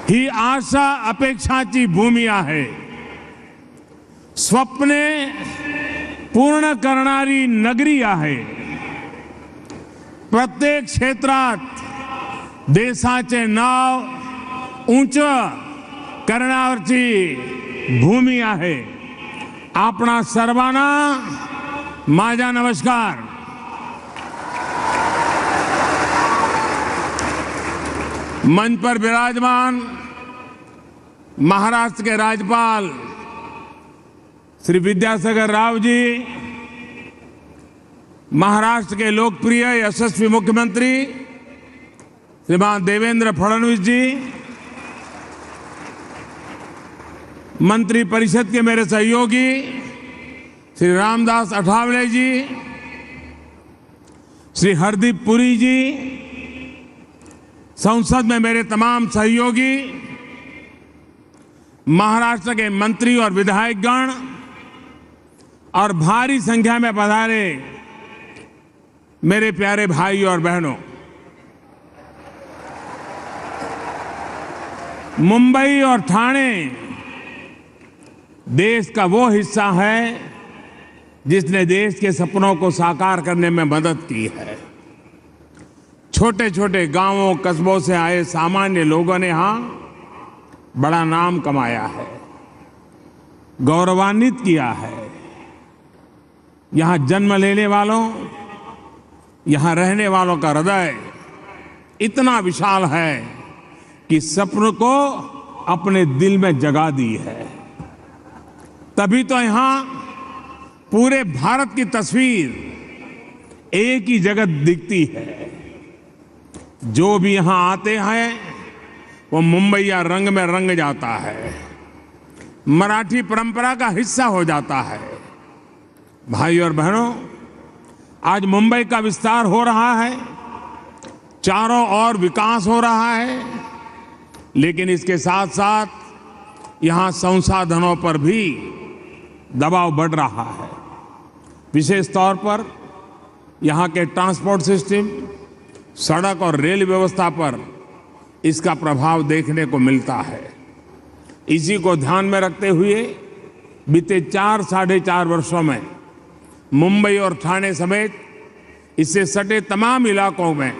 ही आशा अपेक्षाची भूमी आहे. स्वप्ने पूर्ण करणारी नगरी आहे. प्रत्येक क्षेत्रात देशाचे नाव उंच करण्यावरची भूमी आहे. आपणा सर्वांना माझा नमस्कार. मंच पर विराजमान महाराष्ट्र के राज्यपाल श्री विद्यासागर राव जी, महाराष्ट्र के लोकप्रिय यशस्वी मुख्यमंत्री श्रीमान देवेंद्र फडणवीस जी, मंत्री परिषद के मेरे सहयोगी श्री रामदास अठावले जी, श्री हरदीप पुरी जी, संसद में मेरे तमाम सहयोगी, महाराष्ट्र के मंत्री और विधायकगण और भारी संख्या में पधारे मेरे प्यारे भाई और बहनों, मुंबई और ठाणे देश का वो हिस्सा है जिसने देश के सपनों को साकार करने में मदद की है. छोटे छोटे गांवों कस्बों से आए सामान्य लोगों ने यहां बड़ा नाम कमाया है, गौरवान्वित किया है. यहां जन्म लेने वालों, यहां रहने वालों का हृदय इतना विशाल है कि सपन को अपने दिल में जगा दी है. तभी तो यहां पूरे भारत की तस्वीर एक ही जगह दिखती है. जो भी यहां आते हैं वो मुंबईया रंग में रंग जाता है, मराठी परंपरा का हिस्सा हो जाता है. भाई और बहनों, आज मुंबई का विस्तार हो रहा है, चारों ओर विकास हो रहा है, लेकिन इसके साथ साथ यहां संसाधनों पर भी दबाव बढ़ रहा है. विशेष तौर पर यहां के ट्रांसपोर्ट सिस्टम, सड़क और रेल व्यवस्था पर इसका प्रभाव देखने को मिलता है. इसी को ध्यान में रखते हुए बीते 4-4.5 वर्षों में मुंबई और ठाणे समेत इससे सटे तमाम इलाकों में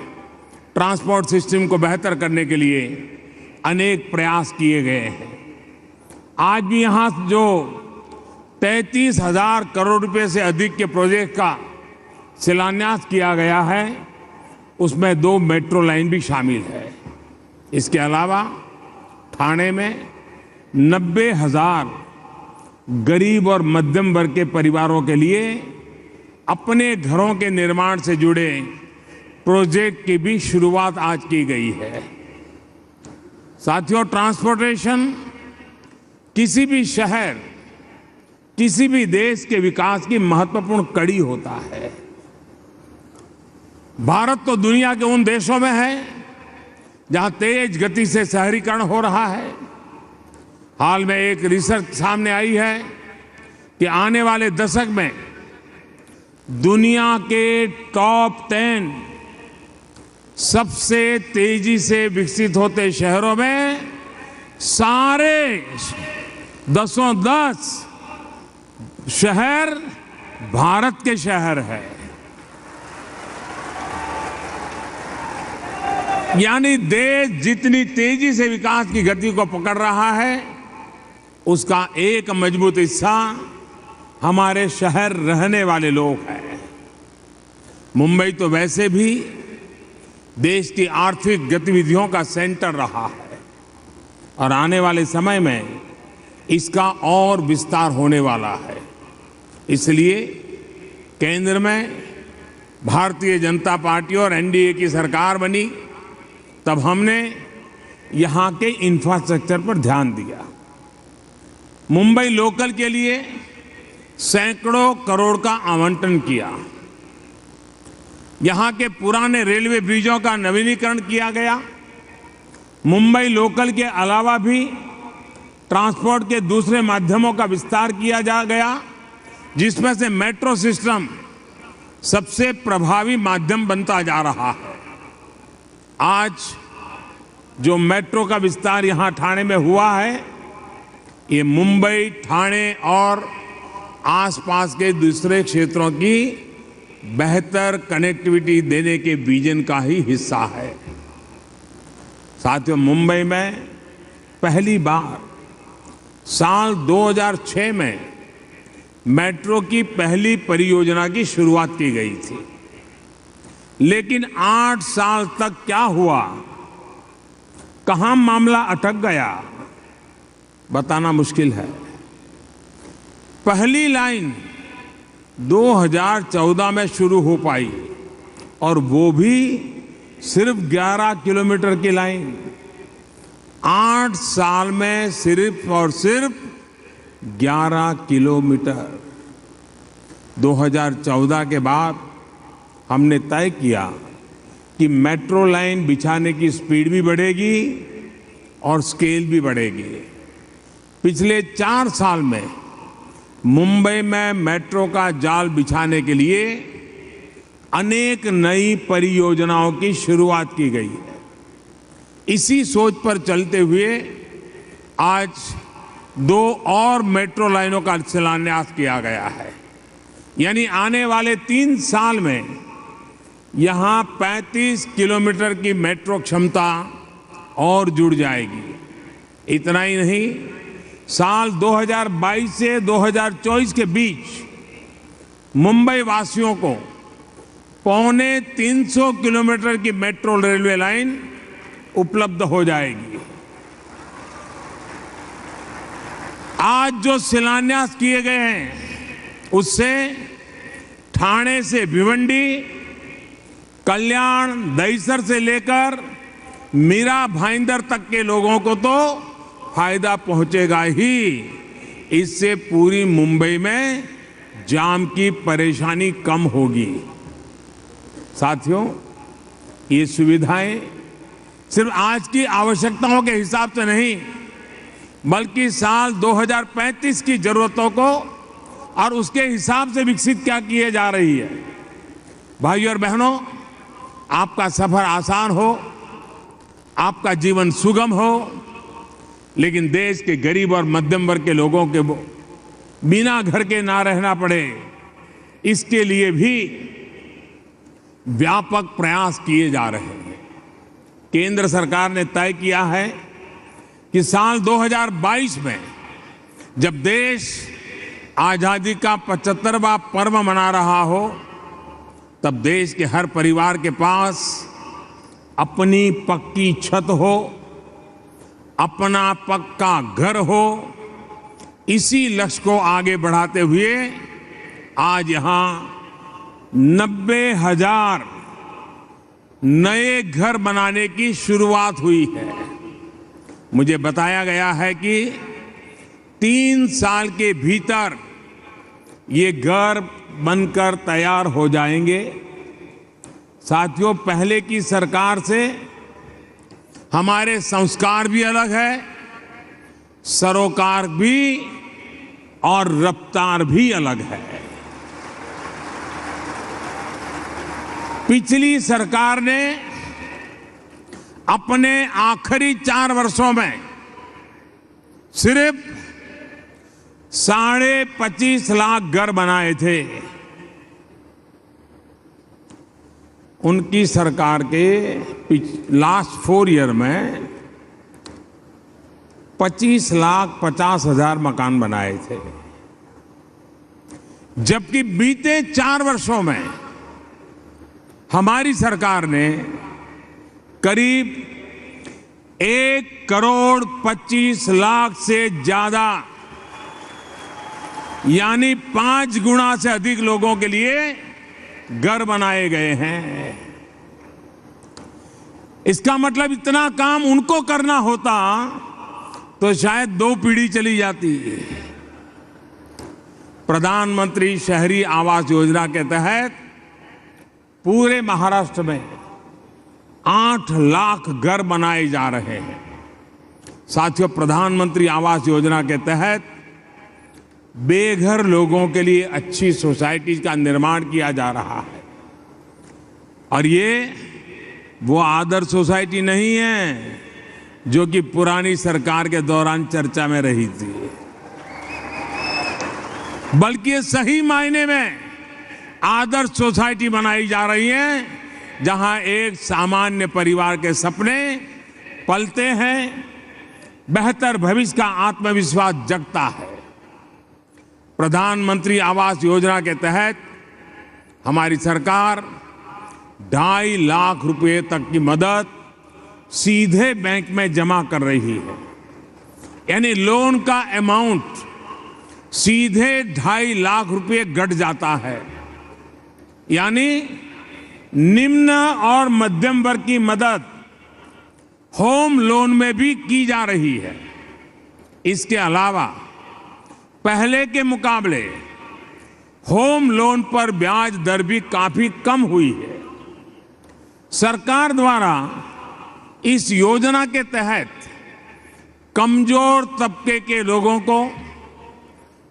ट्रांसपोर्ट सिस्टम को बेहतर करने के लिए अनेक प्रयास किए गए हैं. आज भी यहां जो 33,000 करोड़ रुपए से अधिक के प्रोजेक्ट का शिलान्यास किया गया है, उसमें 2 मेट्रो लाइन भी शामिल है. इसके अलावा ठाणे में 90,000 गरीब और मध्यम वर्ग के परिवारों के लिए अपने घरों के निर्माण से जुड़े प्रोजेक्ट की भी शुरुआत आज की गई है. साथियों, ट्रांसपोर्टेशन किसी भी शहर, किसी भी देश के विकास की महत्वपूर्ण कड़ी होता है. भारत तो दुनिया के उन देशों में है जहां तेज गति से शहरीकरण हो रहा है. हाल में एक रिसर्च सामने आई है कि आने वाले दशक में दुनिया के टॉप 10 सबसे तेजी से विकसित होते शहरों में सारे 10 शहर भारत के शहर है. यानी देश जितनी तेजी से विकास की गति को पकड़ रहा है, उसका एक मजबूत हिस्सा हमारे शहर रहने वाले लोग हैं. मुंबई तो वैसे भी देश की आर्थिक गतिविधियों का सेंटर रहा है और आने वाले समय में इसका और विस्तार होने वाला है। इसलिए केंद्र में भारतीय जनता पार्टी और एनडीए की सरकार बनी, तब हमने यहाँ के इंफ्रास्ट्रक्चर पर ध्यान दिया। मुंबई लोकल के लिए सैकड़ों करोड़ का आवंटन किया। यहाँ के पुराने रेलवे ब्रिजों का नवीनीकरण किया गया। मुंबई लोकल के अलावा भी ट्रांसपोर्ट के दूसरे माध्यमों का विस्तार किया जा गया, जिसमें से मेट्रो सिस्टम सबसे प्रभावी माध्यम बनता जा रहा है। आज जो मेट्रो का विस्तार यहाँ ठाणे में हुआ है, ये मुंबई, ठाणे और आसपास के दूसरे क्षेत्रों की बेहतर कनेक्टिविटी देने के विजन का ही हिस्सा है। साथियों, मुंबई में पहली बार साल 2006 में मेट्रो की पहली परियोजना की शुरुआत की गई थी, लेकिन 8 साल तक क्या हुआ, कहां मामला अटक गया, बताना मुश्किल है। पहली लाइन 2014 में शुरू हो पाई और वो भी सिर्फ 11 किलोमीटर की लाइन। 8 साल में सिर्फ और सिर्फ 11 किलोमीटर। 2014 के बाद हमने तय किया कि मेट्रो लाइन बिछाने की स्पीड भी बढ़ेगी और स्केल भी बढ़ेगी। पिछले 4 साल में मुंबई में मेट्रो का जाल बिछाने के लिए अनेक नई परियोजनाओं की शुरुआत की गई है। इसी सोच पर चलते हुए आज 2 और मेट्रो लाइनों का शिलान्यास किया गया है। यानी आने वाले 3 साल में यहां 35 किलोमीटर की मेट्रो क्षमता और जुड़ जाएगी। इतना ही नहीं, साल 2022 से 2024 के बीच मुंबई वासियों को 350 किलोमीटर की मेट्रो रेलवे लाइन उपलब्ध हो जाएगी। आज जो शिलान्यास किए गए हैं, उससे ठाणे से भिवंडी, कल्याण, दहिसर से लेकर मीरा भाईंदर तक के लोगों को तो फायदा पहुंचेगा ही। इससे पूरी मुंबई में जाम की परेशानी कम होगी। साथियों, ये सुविधाएं सिर्फ आज की आवश्यकताओं के हिसाब से नहीं, बल्कि साल 2035 की जरूरतों को और उसके हिसाब से विकसित क्या किए जा रही है। भाइयों और बहनों, आपका सफर आसान हो, आपका जीवन सुगम हो, लेकिन देश के गरीब और मध्यम वर्ग के लोगों के बिना घर के ना रहना पड़े, इसके लिए भी व्यापक प्रयास किए जा रहे हैं। केंद्र सरकार ने तय किया है कि साल 2022 में जब देश आजादी का 75वां पर्व मना रहा हो, तब देश के हर परिवार के पास अपनी पक्की छत हो, अपना पक्का घर हो। इसी लक्ष्य को आगे बढ़ाते हुए आज यहां 90,000 नए घर बनाने की शुरुआत हुई है। मुझे बताया गया है कि 3 साल के भीतर ये घर बनकर तैयार हो जाएंगे। साथियों, पहले की सरकार से हमारे संस्कार भी अलग है, सरोकार भी और रफ्तार भी अलग है। पिछली सरकार ने अपने आखिरी 4 वर्षों में सिर्फ 25.5 लाख घर बनाए थे। उनकी सरकार के लास्ट 4 ईयर में 25,50,000 मकान बनाए थे, जबकि बीते 4 वर्षों में हमारी सरकार ने करीब 1,25,00,000 से ज्यादा यानी 5 गुना से अधिक लोगों के लिए घर बनाए गए हैं। इसका मतलब इतना काम उनको करना होता तो शायद 2 पीढ़ी चली जाती। प्रधानमंत्री शहरी आवास योजना के तहत पूरे महाराष्ट्र में 8 लाख घर बनाए जा रहे हैं। साथियों, प्रधानमंत्री आवास योजना के तहत बेघर लोगों के लिए अच्छी सोसाइटी का निर्माण किया जा रहा है। और ये वो आदर्श सोसाइटी नहीं है जो कि पुरानी सरकार के दौरान चर्चा में रही थी, बल्कि ये सही मायने में आदर्श सोसाइटी बनाई जा रही है, जहां एक सामान्य परिवार के सपने पलते हैं, बेहतर भविष्य का आत्मविश्वास जगता है। प्रधानमंत्री आवास योजना के तहत हमारी सरकार 2.5 लाख रुपए तक की मदद सीधे बैंक में जमा कर रही है। यानी लोन का अमाउंट सीधे 2.5 लाख रुपए घट जाता है। यानी निम्न और मध्यम वर्ग की मदद होम लोन में भी की जा रही है। इसके अलावा पहले के मुकाबले होम लोन पर ब्याज दर भी काफी कम हुई है। सरकार द्वारा इस योजना के तहत कमजोर तबके के लोगों को,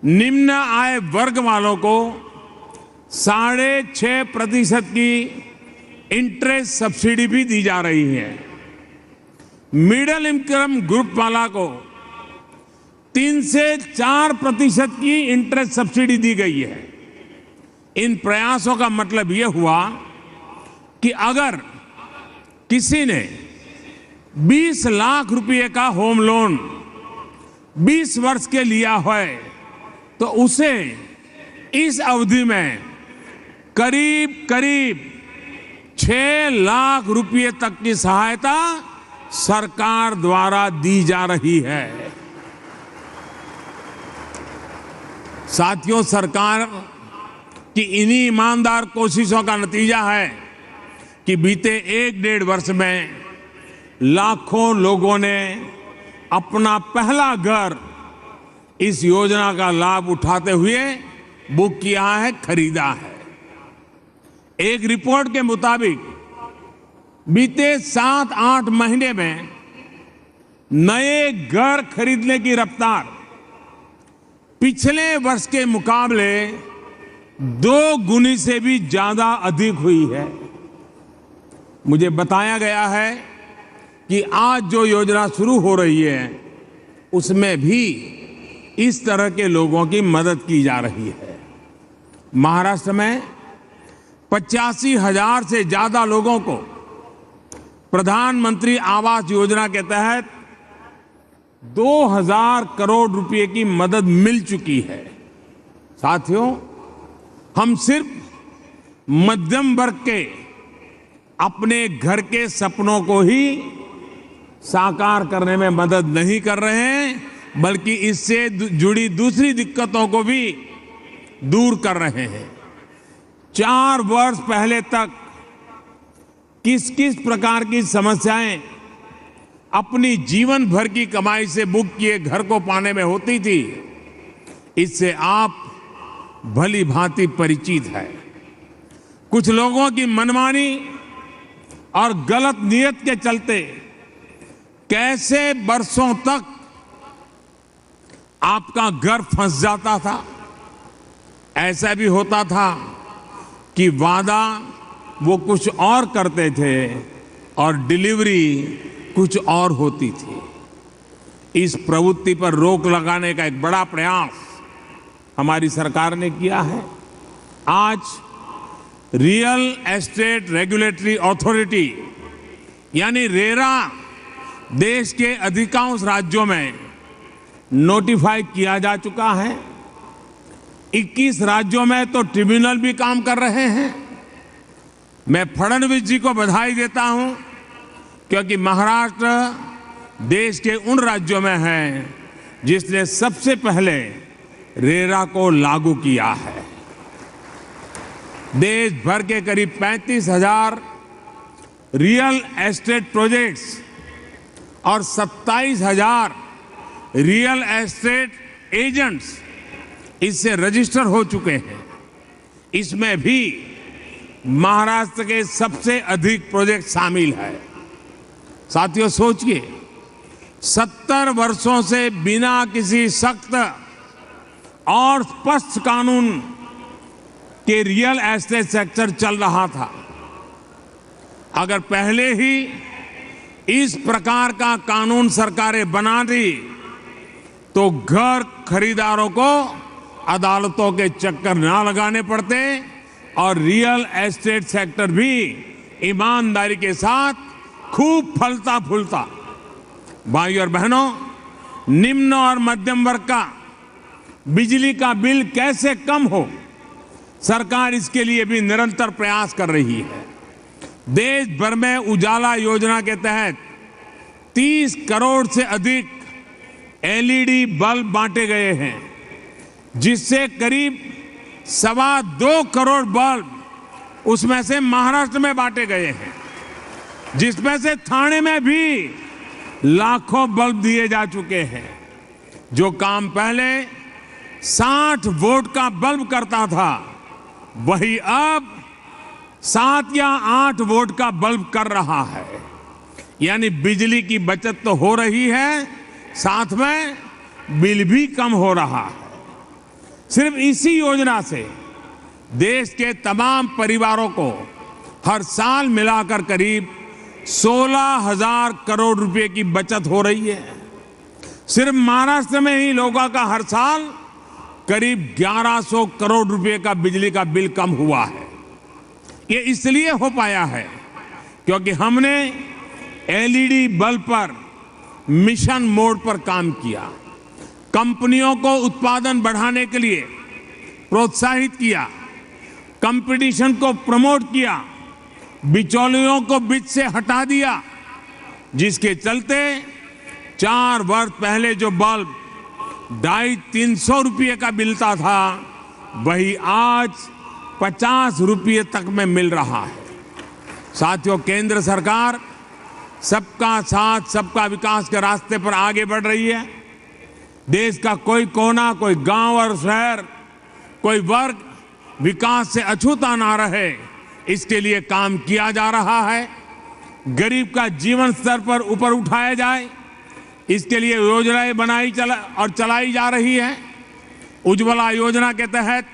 निम्न आय वर्ग वालों को 6.5% की इंटरेस्ट सब्सिडी भी दी जा रही है। मिडिल इनकम ग्रुप वाला को 3 से 4% की इंटरेस्ट सब्सिडी दी गई है। इन प्रयासों का मतलब यह हुआ कि अगर किसी ने 20 लाख रुपए का होम लोन 20 वर्ष के लिया है तो उसे इस अवधि में करीब 6 लाख रुपए तक की सहायता सरकार द्वारा दी जा रही है। साथियों, सरकार की इन्हीं ईमानदार कोशिशों का नतीजा है कि बीते 1-1.5 वर्ष में लाखों लोगों ने अपना पहला घर इस योजना का लाभ उठाते हुए बुक किया है, खरीदा है। एक रिपोर्ट के मुताबिक बीते 7-8 महीने में नए घर खरीदने की रफ्तार पिछले वर्ष के मुकाबले 2 गुनी से भी ज्यादा अधिक हुई है। मुझे बताया गया है कि आज जो योजना शुरू हो रही है उसमें भी इस तरह के लोगों की मदद की जा रही है। महाराष्ट्र में 85,000 से ज्यादा लोगों को प्रधानमंत्री आवास योजना के तहत 2,000 करोड़ रुपए की मदद मिल चुकी है। साथियों, हम सिर्फ मध्यम वर्ग के अपने घर के सपनों को ही साकार करने में मदद नहीं कर रहे हैं, बल्कि इससे जुड़ी दूसरी दिक्कतों को भी दूर कर रहे हैं। 4 वर्ष पहले तक किस किस प्रकार की समस्याएं अपनी जीवन भर की कमाई से बुक किए घर को पाने में होती थी, इससे आप भली भांति परिचित है। कुछ लोगों की मनमानी और गलत नीयत के चलते कैसे बरसों तक आपका घर फंस जाता था। ऐसा भी होता था कि वादा वो कुछ और करते थे और डिलीवरी कुछ और होती थी। इस प्रवृत्ति पर रोक लगाने का एक बड़ा प्रयास हमारी सरकार ने किया है। आज रियल एस्टेट रेगुलेटरी अथॉरिटी यानी रेरा देश के अधिकांश राज्यों में नोटिफाई किया जा चुका है। 21 राज्यों में तो ट्रिब्यूनल भी काम कर रहे हैं। मैं फडणवीस जी को बधाई देता हूं क्योंकि महाराष्ट्र देश के उन राज्यों में है जिसने सबसे पहले रेरा को लागू किया है। देश भर के करीब 35,000 रियल एस्टेट प्रोजेक्ट्स और 27,000 रियल एस्टेट एजेंट्स इससे रजिस्टर हो चुके हैं। इसमें भी महाराष्ट्र के सबसे अधिक प्रोजेक्ट शामिल है। साथियों सोचिए, 70 वर्षों से बिना किसी सख्त और स्पष्ट कानून के रियल एस्टेट सेक्टर चल रहा था। अगर पहले ही इस प्रकार का कानून सरकारें बना दी तो घर खरीदारों को अदालतों के चक्कर ना लगाने पड़ते और रियल एस्टेट सेक्टर भी ईमानदारी के साथ खूब फलता फूलता। भाइयों और बहनों, निम्न और मध्यम वर्ग का बिजली का बिल कैसे कम हो, सरकार इसके लिए भी निरंतर प्रयास कर रही है। देश भर में उजाला योजना के तहत 30 करोड़ से अधिक एलईडी बल्ब बांटे गए हैं, जिससे करीब 2.25 करोड़ बल्ब उसमें से महाराष्ट्र में बांटे गए हैं, जिसमें से ठाणे में भी लाखों बल्ब दिए जा चुके हैं। जो काम पहले 60 वोट का बल्ब करता था, वही अब 7 या 8 वोट का बल्ब कर रहा है। यानी बिजली की बचत तो हो रही है, साथ में बिल भी कम हो रहा है। सिर्फ इसी योजना से देश के तमाम परिवारों को हर साल मिलाकर करीब 16,000 करोड़ रुपए की बचत हो रही है। सिर्फ महाराष्ट्र में ही लोगों का हर साल करीब 1100 करोड़ रुपए का बिजली का बिल कम हुआ है। ये इसलिए हो पाया है क्योंकि हमने एलईडी बल्ब पर मिशन मोड पर काम किया, कंपनियों को उत्पादन बढ़ाने के लिए प्रोत्साहित किया, कंपटीशन को प्रमोट किया, बिचौलियों को बीच से हटा दिया, जिसके चलते 4 वर्ष पहले जो बल्ब 250-300 रुपये का मिलता था, वही आज 50 रुपये तक में मिल रहा है। साथियों, केंद्र सरकार सबका साथ सबका विकास के रास्ते पर आगे बढ़ रही है। देश का कोई कोना, कोई गांव और शहर, कोई वर्ग विकास से अछूता ना रहे, इसके लिए काम किया जा रहा है। गरीब का जीवन स्तर पर ऊपर उठाया जाए, इसके लिए योजनाएं चलाई जा रही है। उज्ज्वला योजना के तहत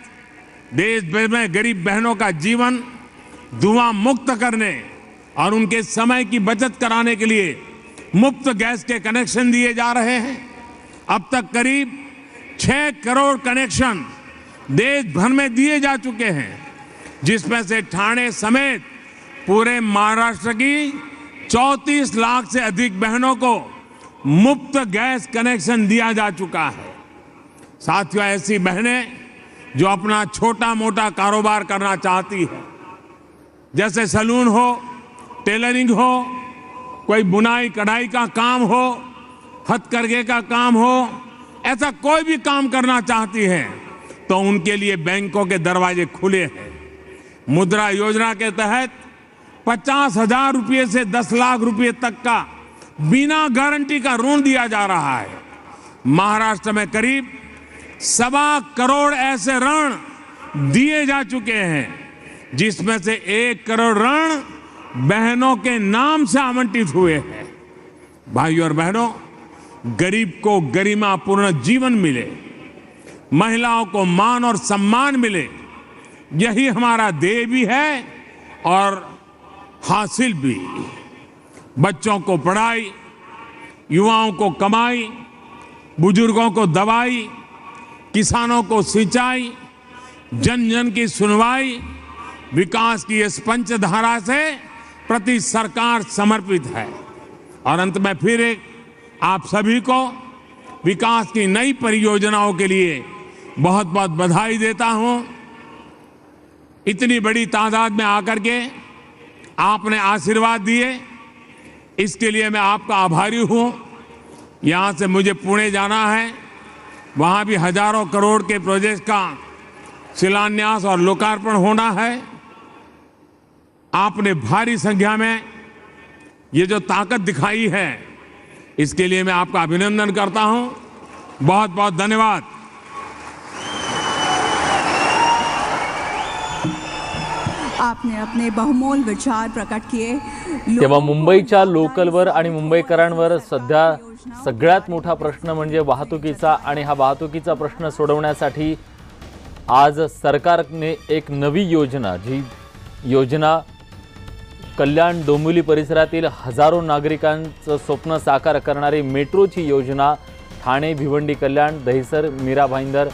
देश भर में गरीब बहनों का जीवन धुआं मुक्त करने और उनके समय की बचत कराने के लिए मुफ्त गैस के कनेक्शन दिए जा रहे हैं। अब तक करीब 6 करोड़ कनेक्शन देश भर में दिए जा चुके हैं, जिसमें से ठाणे समेत पूरे महाराष्ट्र की 34 लाख से अधिक बहनों को मुफ्त गैस कनेक्शन दिया जा चुका है। साथियों, ऐसी बहनें जो अपना छोटा मोटा कारोबार करना चाहती है, जैसे सैलून हो, टेलरिंग हो, कोई बुनाई कढ़ाई का काम हो, हथकरघे का काम हो, ऐसा कोई भी काम करना चाहती है तो उनके लिए बैंकों के दरवाजे खुले हैं। मुद्रा योजना के तहत 50,000 रुपये से 10 लाख रुपये तक का बिना गारंटी का ऋण दिया जा रहा है। महाराष्ट्र में करीब 1.25 करोड़ ऐसे ऋण दिए जा चुके हैं, जिसमें से 1 करोड़ ऋण बहनों के नाम से आवंटित हुए हैं। भाइयों और बहनों, गरीब को गरिमापूर्ण जीवन मिले, महिलाओं को मान और सम्मान मिले, यही हमारा ध्येय भी है और हासिल भी। बच्चों को पढ़ाई, युवाओं को कमाई, बुजुर्गों को दवाई, किसानों को सिंचाई, जन जन की सुनवाई, विकास की इस पंचधारा से प्रति सरकार समर्पित है। और अंत में फिर एक आप सभी को विकास की नई परियोजनाओं के लिए बहुत बहुत बधाई देता हूं। इतनी बड़ी तादाद में आकर के आपने आशीर्वाद दिए, इसके लिए मैं आपका आभारी हूं। यहां से मुझे पुणे जाना है, वहां भी हजारों करोड़ के प्रोजेक्ट का शिलान्यास और लोकार्पण होना है। आपने भारी संख्या में ये जो ताकत दिखाई है, इसके लिए मैं आपका अभिनंदन करता हूं। बहुत बहुत धन्यवाद। आपने अपने बहुमोल विचार प्रकट किए। तेव्हा मुंबईच्या लोकलवर आणि मुंबईकरांवर सध्या सगळ्यात मोठा प्रश्न म्हणजे वाहतुकीचा, आणि हा वाहतुकीचा प्रश्न सोडवण्यासाठी आज सरकारने एक नवी योजना, जी योजना कल्याण डोंबिवली परिसरातील हजारो नागरिकांचं स्वप्न साकार करणारी मेट्रोची योजना, ठाणे भिवंडी कल्याण दहिसर मीरा भाईंदर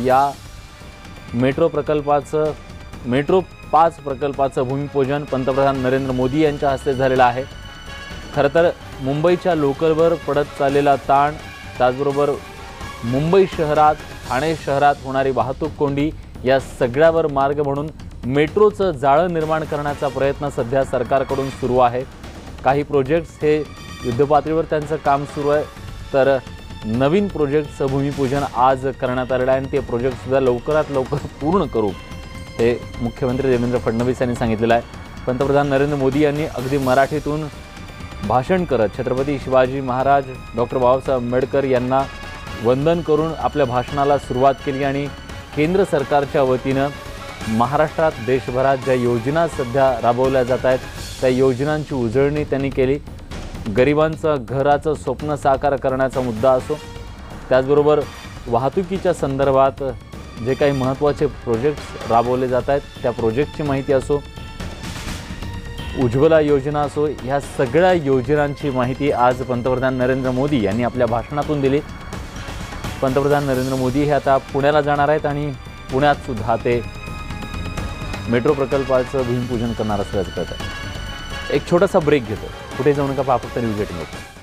या मेट्रो पाच प्रकल्पाचं भूमिपूजन पंतप्रधान नरेंद्र मोदी यांच्या हस्ते झालेलं आहे। खरं तर मुंबईच्या लोकलवर पडत चाललेला ताण, त्याचबरोबर मुंबई शहरात ठाणे शहरात होणारी वाहतूक कोंडी, या सगळ्यावर मार्ग म्हणून मेट्रोचं जाळं निर्माण करण्याचा प्रयत्न सध्या सरकारकडून सुरू आहे। काही प्रोजेक्ट्स हे युद्धपातळीवर त्यांचं काम सुरू आहे, तर नवीन प्रोजेक्टचं भूमिपूजन आज करण्यात आलेलं आहे आणि ते प्रोजेक्टसुद्धा लवकरात लवकर पूर्ण करू, हे मुख्यमंत्री देवेंद्र फडणवीस यांनी सांगितलेलं आहे। पंतप्रधान नरेंद्र मोदी यांनी अगदी मराठीतून भाषण करत छत्रपती शिवाजी महाराज डॉक्टर बाबासाहेब आंबेडकर यांना वंदन करून आपल्या भाषणाला सुरुवात केली आणि केंद्र सरकारच्या वतीनं महाराष्ट्रात देशभरात ज्या योजना सध्या राबवल्या जात आहेत त्या योजनांची उजळणी त्यांनी केली। गरिबांचं घराचं स्वप्न साकार करण्याचा मुद्दा असो, त्याचबरोबर वाहतुकीच्या संदर्भात जे काही महत्त्वाचे प्रोजेक्ट्स राबवले जात आहेत त्या प्रोजेक्टची माहिती असो, उज्ज्वला योजना असो, ह्या सगळ्या योजनांची माहिती आज पंतप्रधान नरेंद्र मोदी यांनी आपल्या भाषणातून दिली। पंतप्रधान नरेंद्र मोदी हे आता पुण्याला जाणार आहेत आणि पुण्यात सुद्धा ते मेट्रो प्रकल्पाचं भूमिपूजन करणार असल्याचं कळतं आहे। एक छोटासा ब्रेक घेतो, कुठे जाऊ नका, फक्त न्यूज 18 होतं।